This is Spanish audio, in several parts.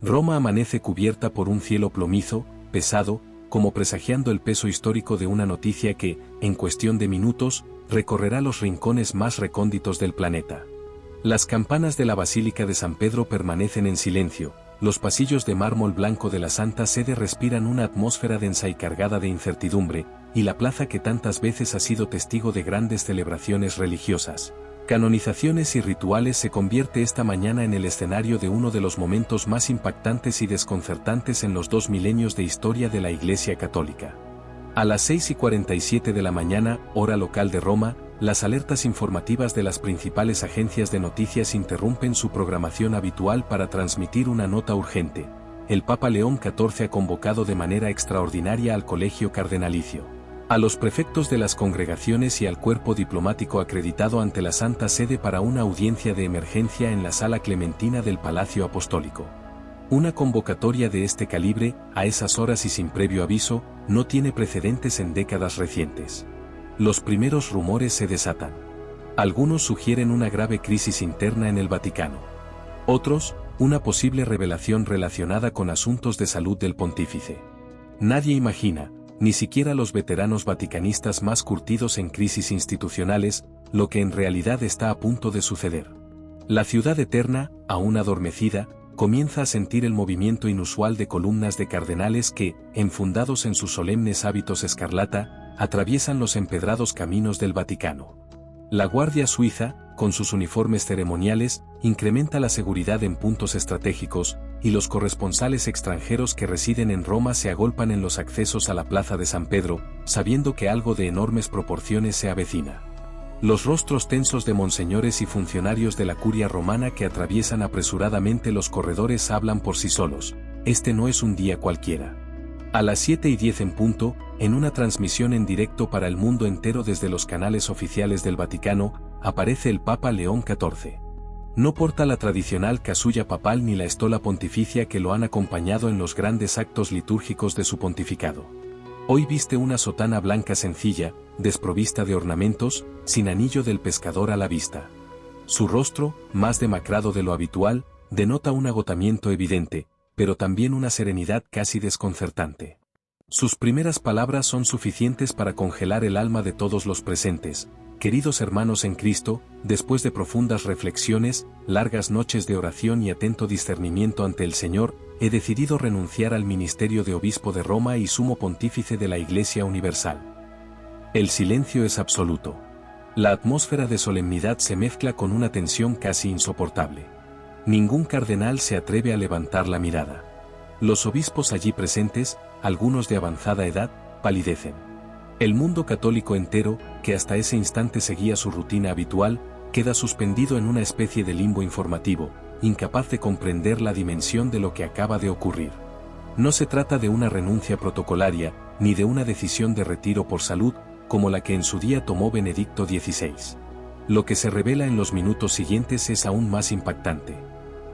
Roma amanece cubierta por un cielo plomizo, pesado, como presagiando el peso histórico de una noticia que, en cuestión de minutos, recorrerá los rincones más recónditos del planeta. Las campanas de la Basílica de San Pedro permanecen en silencio, los pasillos de mármol blanco de la Santa Sede respiran una atmósfera densa y cargada de incertidumbre, y la plaza que tantas veces ha sido testigo de grandes celebraciones religiosas, canonizaciones y rituales se convierte esta mañana en el escenario de uno de los momentos más impactantes y desconcertantes en los 2 milenios de historia de la Iglesia Católica. A las 6:47 de la mañana, hora local de Roma, las alertas informativas de las principales agencias de noticias interrumpen su programación habitual para transmitir una nota urgente. El Papa León XIV ha convocado de manera extraordinaria al Colegio Cardenalicio, a los prefectos de las congregaciones y al cuerpo diplomático acreditado ante la Santa Sede para una audiencia de emergencia en la Sala Clementina del Palacio Apostólico. Una convocatoria de este calibre, a esas horas y sin previo aviso, no tiene precedentes en décadas recientes. Los primeros rumores se desatan. Algunos sugieren una grave crisis interna en el Vaticano. Otros, una posible revelación relacionada con asuntos de salud del pontífice. Nadie imagina, ni siquiera los veteranos vaticanistas más curtidos en crisis institucionales, lo que en realidad está a punto de suceder. La ciudad eterna, aún adormecida, comienza a sentir el movimiento inusual de columnas de cardenales que, enfundados en sus solemnes hábitos escarlata, atraviesan los empedrados caminos del Vaticano. La Guardia Suiza, con sus uniformes ceremoniales, incrementa la seguridad en puntos estratégicos, y los corresponsales extranjeros que residen en Roma se agolpan en los accesos a la Plaza de San Pedro, sabiendo que algo de enormes proporciones se avecina. Los rostros tensos de monseñores y funcionarios de la curia romana que atraviesan apresuradamente los corredores hablan por sí solos. Este no es un día cualquiera. A las 7:10 en punto, en una transmisión en directo para el mundo entero desde los canales oficiales del Vaticano, aparece el Papa León XIV. No porta la tradicional casulla papal ni la estola pontificia que lo han acompañado en los grandes actos litúrgicos de su pontificado. Hoy viste una sotana blanca sencilla, desprovista de ornamentos, sin anillo del pescador a la vista. Su rostro, más demacrado de lo habitual, denota un agotamiento evidente, pero también una serenidad casi desconcertante. Sus primeras palabras son suficientes para congelar el alma de todos los presentes. Queridos hermanos en Cristo, después de profundas reflexiones, largas noches de oración y atento discernimiento ante el Señor, he decidido renunciar al ministerio de obispo de Roma y sumo pontífice de la Iglesia Universal. El silencio es absoluto. La atmósfera de solemnidad se mezcla con una tensión casi insoportable. Ningún cardenal se atreve a levantar la mirada. Los obispos allí presentes, algunos de avanzada edad, palidecen. El mundo católico entero, que hasta ese instante seguía su rutina habitual, queda suspendido en una especie de limbo informativo, incapaz de comprender la dimensión de lo que acaba de ocurrir. No se trata de una renuncia protocolaria, ni de una decisión de retiro por salud, como la que en su día tomó Benedicto XVI. Lo que se revela en los minutos siguientes es aún más impactante.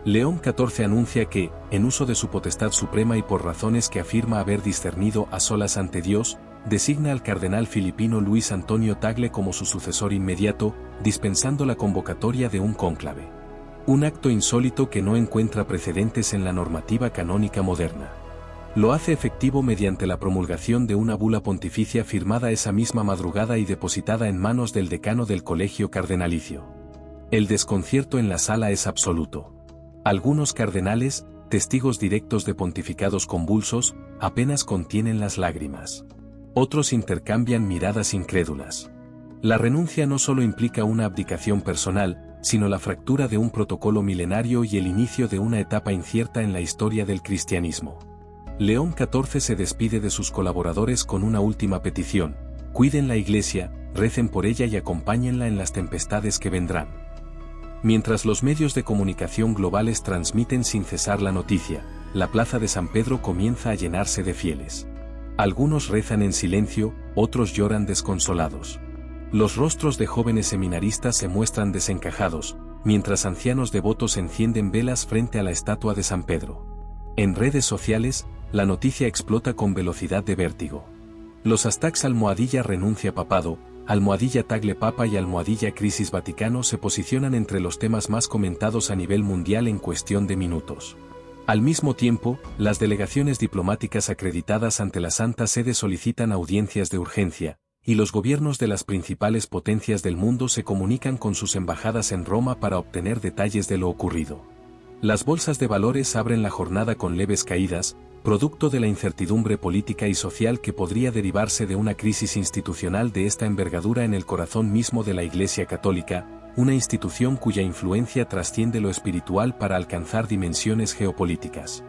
León XIV anuncia que, en uso de su potestad suprema y por razones que afirma haber discernido a solas ante Dios, designa al cardenal filipino Luis Antonio Tagle como su sucesor inmediato, dispensando la convocatoria de un cónclave. Un acto insólito que no encuentra precedentes en la normativa canónica moderna. Lo hace efectivo mediante la promulgación de una bula pontificia firmada esa misma madrugada y depositada en manos del decano del Colegio Cardenalicio. El desconcierto en la sala es absoluto. Algunos cardenales, testigos directos de pontificados convulsos, apenas contienen las lágrimas. Otros intercambian miradas incrédulas. La renuncia no solo implica una abdicación personal, sino la fractura de un protocolo milenario y el inicio de una etapa incierta en la historia del cristianismo. León XIV se despide de sus colaboradores con una última petición: cuiden la Iglesia, recen por ella y acompáñenla en las tempestades que vendrán. Mientras los medios de comunicación globales transmiten sin cesar la noticia, la plaza de San Pedro comienza a llenarse de fieles. Algunos rezan en silencio, otros lloran desconsolados. Los rostros de jóvenes seminaristas se muestran desencajados, mientras ancianos devotos encienden velas frente a la estatua de San Pedro. En redes sociales, la noticia explota con velocidad de vértigo. Los hashtags #renuncia papado, #Tagle Papa y #Crisis Vaticano se posicionan entre los temas más comentados a nivel mundial en cuestión de minutos. Al mismo tiempo, las delegaciones diplomáticas acreditadas ante la Santa Sede solicitan audiencias de urgencia, y los gobiernos de las principales potencias del mundo se comunican con sus embajadas en Roma para obtener detalles de lo ocurrido. Las bolsas de valores abren la jornada con leves caídas, producto de la incertidumbre política y social que podría derivarse de una crisis institucional de esta envergadura en el corazón mismo de la Iglesia Católica, una institución cuya influencia trasciende lo espiritual para alcanzar dimensiones geopolíticas.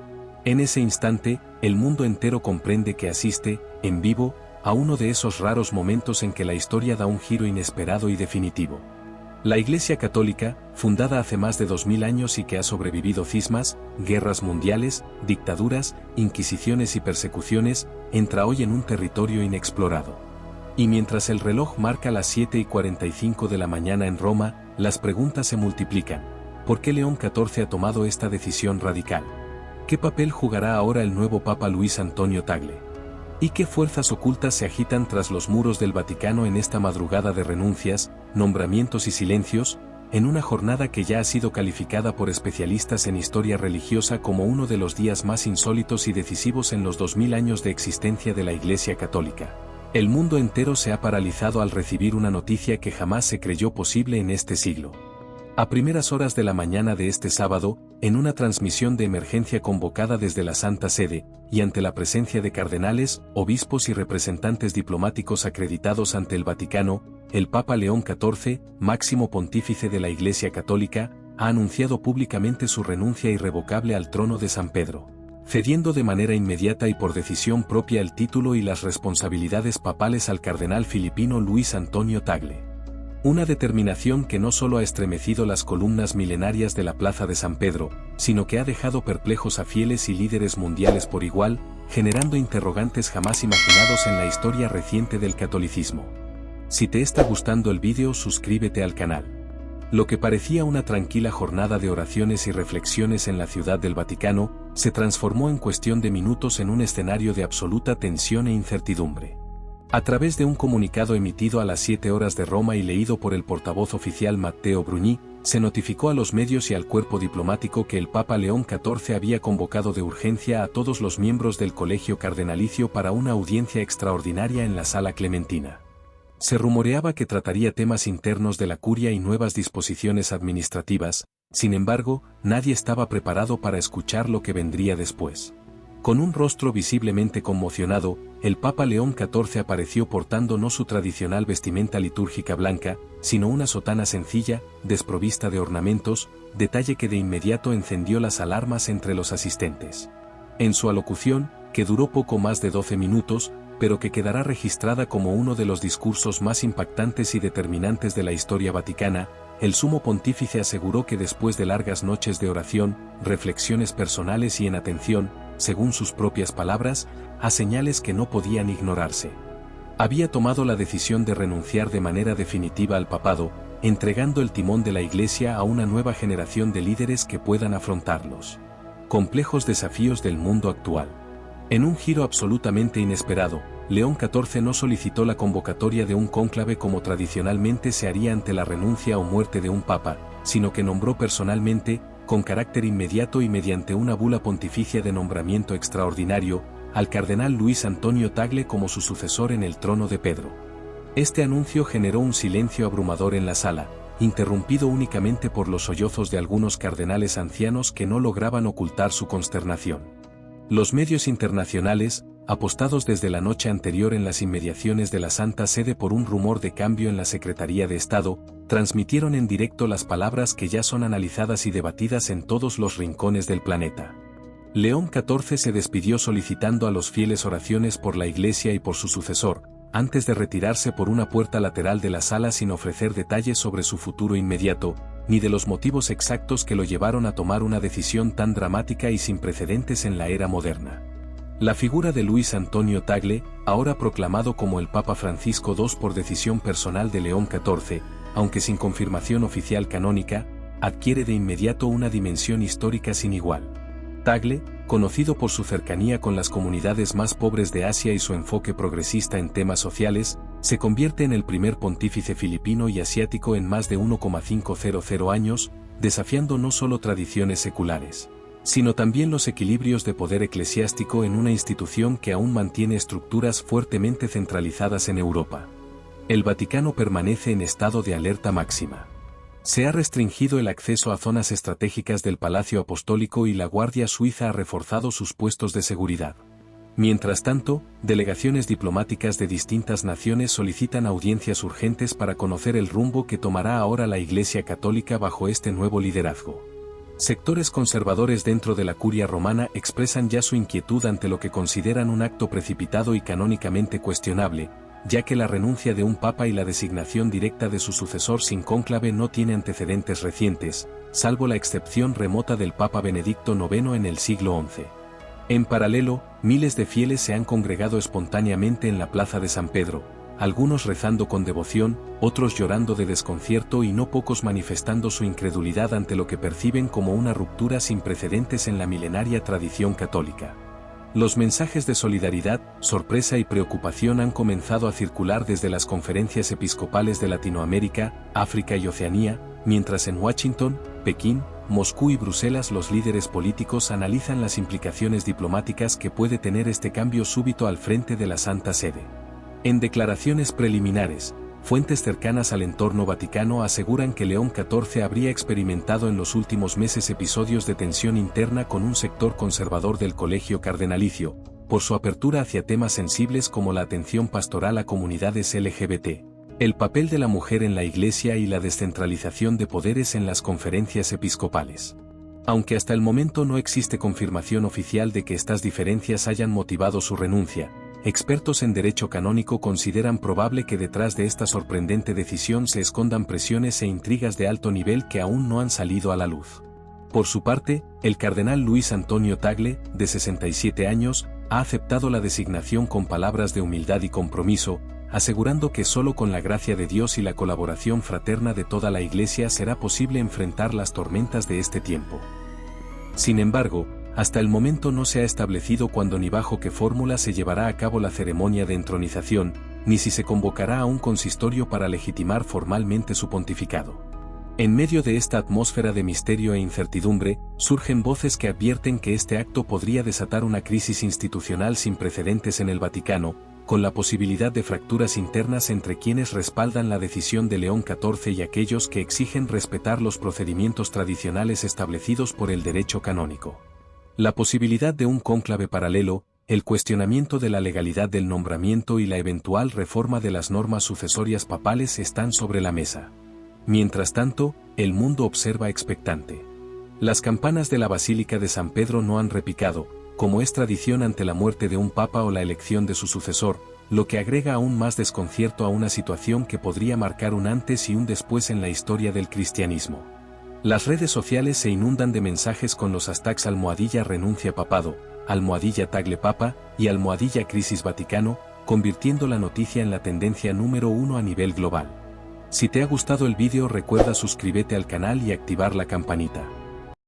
En ese instante, el mundo entero comprende que asiste, en vivo, a uno de esos raros momentos en que la historia da un giro inesperado y definitivo. La Iglesia Católica, fundada hace más de 2000 años y que ha sobrevivido cismas, guerras mundiales, dictaduras, inquisiciones y persecuciones, entra hoy en un territorio inexplorado. Y mientras el reloj marca las 7:45 de la mañana en Roma, las preguntas se multiplican. ¿Por qué León XIV ha tomado esta decisión radical? ¿Qué papel jugará ahora el nuevo Papa Luis Antonio Tagle? ¿Y qué fuerzas ocultas se agitan tras los muros del Vaticano en esta madrugada de renuncias, nombramientos y silencios, en una jornada que ya ha sido calificada por especialistas en historia religiosa como uno de los días más insólitos y decisivos en los 2000 años de existencia de la Iglesia Católica? El mundo entero se ha paralizado al recibir una noticia que jamás se creyó posible en este siglo. A primeras horas de la mañana de este sábado, en una transmisión de emergencia convocada desde la Santa Sede, y ante la presencia de cardenales, obispos y representantes diplomáticos acreditados ante el Vaticano, el Papa León XIV, máximo pontífice de la Iglesia Católica, ha anunciado públicamente su renuncia irrevocable al trono de San Pedro, cediendo de manera inmediata y por decisión propia el título y las responsabilidades papales al cardenal filipino Luis Antonio Tagle. Una determinación que no solo ha estremecido las columnas milenarias de la Plaza de San Pedro, sino que ha dejado perplejos a fieles y líderes mundiales por igual, generando interrogantes jamás imaginados en la historia reciente del catolicismo. Si te está gustando el vídeo, suscríbete al canal. Lo que parecía una tranquila jornada de oraciones y reflexiones en la Ciudad del Vaticano, se transformó en cuestión de minutos en un escenario de absoluta tensión e incertidumbre. A través de un comunicado emitido a las 7 horas de Roma y leído por el portavoz oficial Matteo Bruni, se notificó a los medios y al cuerpo diplomático que el Papa León XIV había convocado de urgencia a todos los miembros del Colegio Cardenalicio para una audiencia extraordinaria en la Sala Clementina. Se rumoreaba que trataría temas internos de la curia y nuevas disposiciones administrativas, sin embargo, nadie estaba preparado para escuchar lo que vendría después. Con un rostro visiblemente conmocionado, el Papa León XIV apareció portando no su tradicional vestimenta litúrgica blanca, sino una sotana sencilla, desprovista de ornamentos, detalle que de inmediato encendió las alarmas entre los asistentes. En su alocución, que duró poco más de 12 minutos, pero que quedará registrada como uno de los discursos más impactantes y determinantes de la historia vaticana, el sumo pontífice aseguró que después de largas noches de oración, reflexiones personales y en atención, según sus propias palabras, a señales que no podían ignorarse, había tomado la decisión de renunciar de manera definitiva al papado, entregando el timón de la Iglesia a una nueva generación de líderes que puedan afrontar los complejos desafíos del mundo actual. En un giro absolutamente inesperado, León XIV no solicitó la convocatoria de un cónclave como tradicionalmente se haría ante la renuncia o muerte de un papa, sino que nombró personalmente, con carácter inmediato y mediante una bula pontificia de nombramiento extraordinario, al cardenal Luis Antonio Tagle como su sucesor en el trono de Pedro. Este anuncio generó un silencio abrumador en la sala, interrumpido únicamente por los sollozos de algunos cardenales ancianos que no lograban ocultar su consternación. Los medios internacionales, apostados desde la noche anterior en las inmediaciones de la Santa Sede por un rumor de cambio en la Secretaría de Estado, transmitieron en directo las palabras que ya son analizadas y debatidas en todos los rincones del planeta. León XIV se despidió solicitando a los fieles oraciones por la Iglesia y por su sucesor, antes de retirarse por una puerta lateral de la sala sin ofrecer detalles sobre su futuro inmediato, ni de los motivos exactos que lo llevaron a tomar una decisión tan dramática y sin precedentes en la era moderna. La figura de Luis Antonio Tagle, ahora proclamado como el Papa Francisco II por decisión personal de León XIV, aunque sin confirmación oficial canónica, adquiere de inmediato una dimensión histórica sin igual. Tagle, conocido por su cercanía con las comunidades más pobres de Asia y su enfoque progresista en temas sociales, se convierte en el primer pontífice filipino y asiático en más de 1,500 años, desafiando no solo tradiciones seculares, sino también los equilibrios de poder eclesiástico en una institución que aún mantiene estructuras fuertemente centralizadas en Europa. El Vaticano permanece en estado de alerta máxima. Se ha restringido el acceso a zonas estratégicas del Palacio Apostólico y la Guardia Suiza ha reforzado sus puestos de seguridad. Mientras tanto, delegaciones diplomáticas de distintas naciones solicitan audiencias urgentes para conocer el rumbo que tomará ahora la Iglesia Católica bajo este nuevo liderazgo. Sectores conservadores dentro de la Curia Romana expresan ya su inquietud ante lo que consideran un acto precipitado y canónicamente cuestionable, ya que la renuncia de un papa y la designación directa de su sucesor sin cónclave no tiene antecedentes recientes, salvo la excepción remota del Papa Benedicto IX en el siglo XI. En paralelo, miles de fieles se han congregado espontáneamente en la plaza de San Pedro, algunos rezando con devoción, otros llorando de desconcierto y no pocos manifestando su incredulidad ante lo que perciben como una ruptura sin precedentes en la milenaria tradición católica. Los mensajes de solidaridad, sorpresa y preocupación han comenzado a circular desde las conferencias episcopales de Latinoamérica, África y Oceanía, mientras en Washington, Pekín, Moscú y Bruselas los líderes políticos analizan las implicaciones diplomáticas que puede tener este cambio súbito al frente de la Santa Sede. En declaraciones preliminares, fuentes cercanas al entorno vaticano aseguran que León XIV habría experimentado en los últimos meses episodios de tensión interna con un sector conservador del colegio cardenalicio, por su apertura hacia temas sensibles como la atención pastoral a comunidades LGBT, el papel de la mujer en la Iglesia y la descentralización de poderes en las conferencias episcopales. Aunque hasta el momento no existe confirmación oficial de que estas diferencias hayan motivado su renuncia, expertos en derecho canónico consideran probable que detrás de esta sorprendente decisión se escondan presiones e intrigas de alto nivel que aún no han salido a la luz. Por su parte, el cardenal Luis Antonio Tagle, de 67 años, ha aceptado la designación con palabras de humildad y compromiso, asegurando que solo con la gracia de Dios y la colaboración fraterna de toda la Iglesia será posible enfrentar las tormentas de este tiempo. Sin embargo, hasta el momento no se ha establecido cuándo ni bajo qué fórmula se llevará a cabo la ceremonia de entronización, ni si se convocará a un consistorio para legitimar formalmente su pontificado. En medio de esta atmósfera de misterio e incertidumbre, surgen voces que advierten que este acto podría desatar una crisis institucional sin precedentes en el Vaticano, con la posibilidad de fracturas internas entre quienes respaldan la decisión de León XIV y aquellos que exigen respetar los procedimientos tradicionales establecidos por el derecho canónico. La posibilidad de un cónclave paralelo, el cuestionamiento de la legalidad del nombramiento y la eventual reforma de las normas sucesorias papales están sobre la mesa. Mientras tanto, el mundo observa expectante. Las campanas de la Basílica de San Pedro no han repicado, como es tradición ante la muerte de un papa o la elección de su sucesor, lo que agrega aún más desconcierto a una situación que podría marcar un antes y un después en la historia del cristianismo. Las redes sociales se inundan de mensajes con los hashtags #renuncia papado, #Tagle Papa y #crisis Vaticano, convirtiendo la noticia en la tendencia número 1 a nivel global. Si te ha gustado el vídeo recuerda suscríbete al canal y activar la campanita.